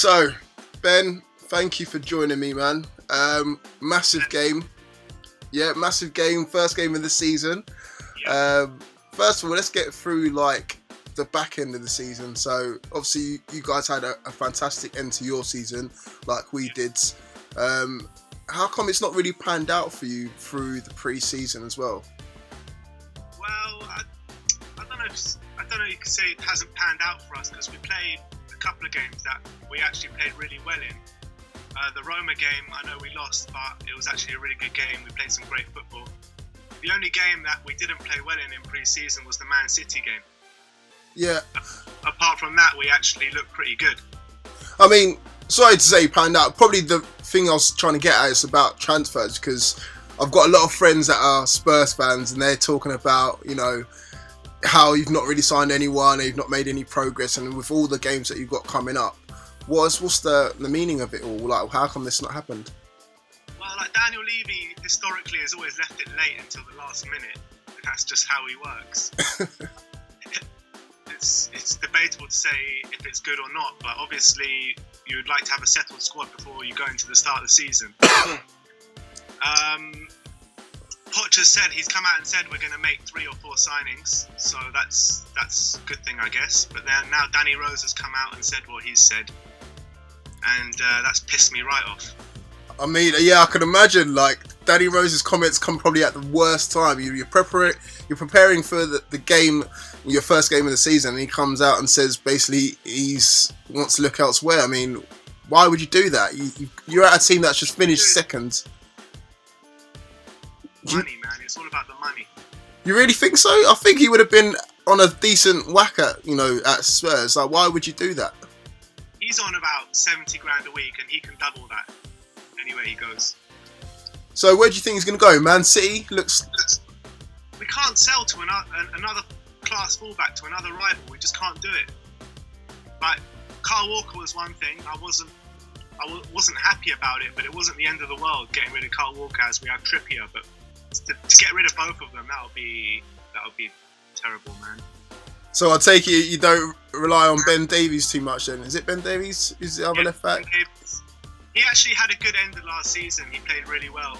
So, Ben, thank you for joining me, man. Massive game. Yeah, massive game. First game of the season. First of all, let's get through the back end of the season. So, obviously, you guys had a fantastic end to your season, like we did. How come it's not really panned out for you through the pre-season as well? Well, I don't know. I don't know. You could say it hasn't panned out for us because we played a couple of games that we actually played really well in. The Roma game, I know we lost, but it was actually a really good game. We played some great football. The only game that we didn't play well in pre-season was the Man City game. Yeah. Apart from that, we actually looked pretty good. I mean, sorry to say panned out. Probably the thing I was trying to get at is about transfers, because I've got a lot of friends that are Spurs fans and they're talking about, how you've not really signed anyone, and you've not made any progress, and with all the games that you've got coming up, what's the meaning of it all? Like, how come this not happened? Well, Daniel Levy historically has always left it late until the last minute. That's just how he works. It's debatable to say if it's good or not, but obviously you would like to have a settled squad before you go into the start of the season. Poch has said, he's come out and said we're going to make 3 or 4 signings, so that's a good thing, I guess. But then now Danny Rose has come out and said what he's said, and that's pissed me right off. I mean, yeah, I can imagine, Danny Rose's comments come probably at the worst time. You're preparing for the game, your first game of the season, and he comes out and says basically he wants to look elsewhere. I mean, why would you do that? You're at a team that's just finished second. Money, man. It's all about the money. You really think so? I think he would have been on a decent whack at Spurs. Why would you do that? He's on about 70 grand a week, and he can double that anywhere he goes. So where do you think he's going to go? Man City looks. We can't sell to another class fullback to another rival. We just can't do it. Kyle Walker was one thing. I wasn't happy about it, but it wasn't the end of the world getting rid of Kyle Walker as we have Trippier. But to get rid of both of them, that would be terrible, man. So I take it you don't rely on Ben Davies too much then. Is it Ben Davies? Is the other left back? He actually had a good end of last season. He played really well.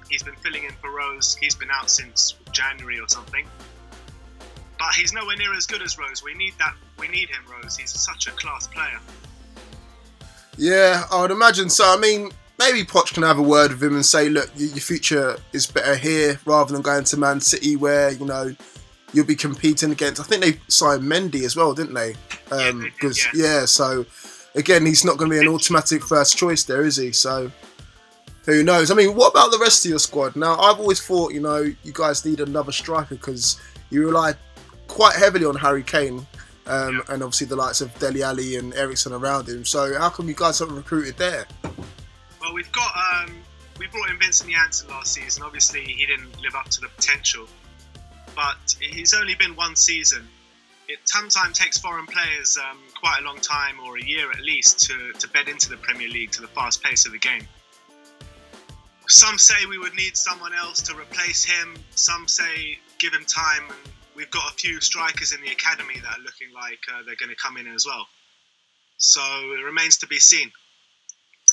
He's been filling in for Rose. He's been out since January or something. But he's nowhere near as good as Rose. We need that. We need him, Rose. He's such a class player. Yeah, I would imagine so. I mean, maybe Poch can have a word with him and say, look, your future is better here rather than going to Man City where, you'll be competing against. I think they signed Mendy as well, didn't they? So again, he's not going to be an automatic first choice there, is he? So who knows? I mean, what about the rest of your squad? Now, I've always thought, you guys need another striker because you rely quite heavily on Harry Kane and obviously the likes of Dele Alli and Eriksen around him. So how come you guys haven't recruited there? Well, we brought in Vincent Janssen last season. Obviously, he didn't live up to the potential. But he's only been one season. It sometimes takes foreign players quite a long time, or a year at least, to bed into the Premier League, to the fast pace of the game. Some say we would need someone else to replace him. Some say give him time. And we've got a few strikers in the academy that are looking like they're going to come in as well. So it remains to be seen.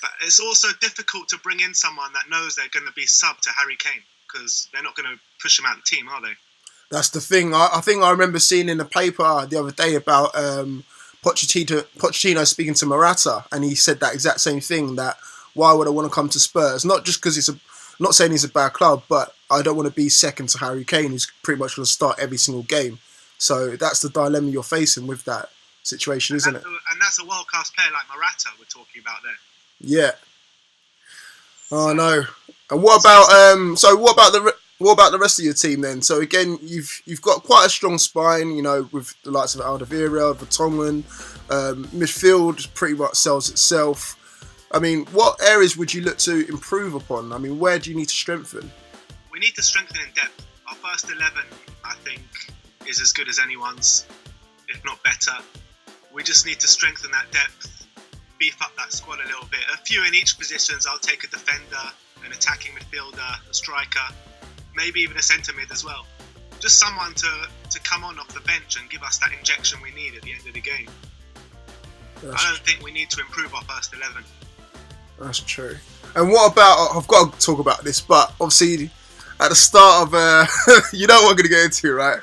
But it's also difficult to bring in someone that knows they're going to be sub to Harry Kane, because they're not going to push him out of the team, are they? That's the thing. I think I remember seeing in the paper the other day about Pochettino speaking to Morata, and he said that exact same thing, that why would I want to come to Spurs? Not just because not saying he's a bad club, but I don't want to be second to Harry Kane, who's pretty much going to start every single game. So that's the dilemma you're facing with that situation, isn't it? And that's a world-class player like Morata we're talking about there. Yeah. Oh no. And what about what about the rest of your team then? So again, you've got quite a strong spine, with the likes of Alderweireld, Vertonghen. Midfield pretty much sells itself. I mean, what areas would you look to improve upon? I mean, where do you need to strengthen? We need to strengthen in depth. Our first 11, I think, is as good as anyone's, if not better. We just need to strengthen that depth, beef up that squad a little bit. A few in each positions. I'll take a defender, an attacking midfielder, a striker, maybe even a centre mid as well. Just someone to come on off the bench and give us that injection we need at the end of the game. I don't think we need to improve our first 11. That's true. And what about, I've got to talk about this, but obviously at the start of, you know what I'm going to get into, right?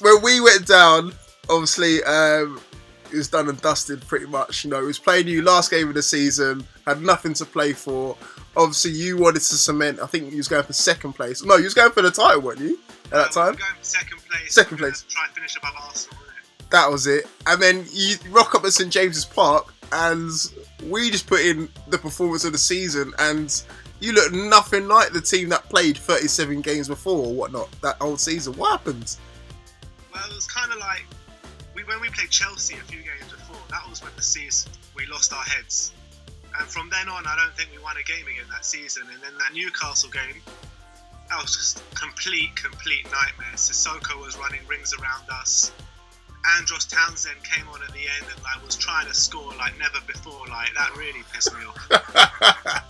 when we went down, obviously, it was done and dusted pretty much. You know, it was playing you last game of the season, had nothing to play for. Obviously, you wanted to cement, I think you was going for second place. No, you was going for the title, weren't you, at that time? We were going for second place. Second place. Try and finish above Arsenal, wasn't it? That was it. And then you rock up at St James's Park, and we just put in the performance of the season, and you look nothing like the team that played 37 games before or whatnot that whole season. What happened? Well, it was kind of like when we played Chelsea a few games before. That was when the season we lost our heads, and from then on, I don't think we won a game again that season. And then that Newcastle game, that was just complete nightmare. Sissoko was running rings around us. Andros Townsend came on at the end and was trying to score like never before. Like, that really pissed me off.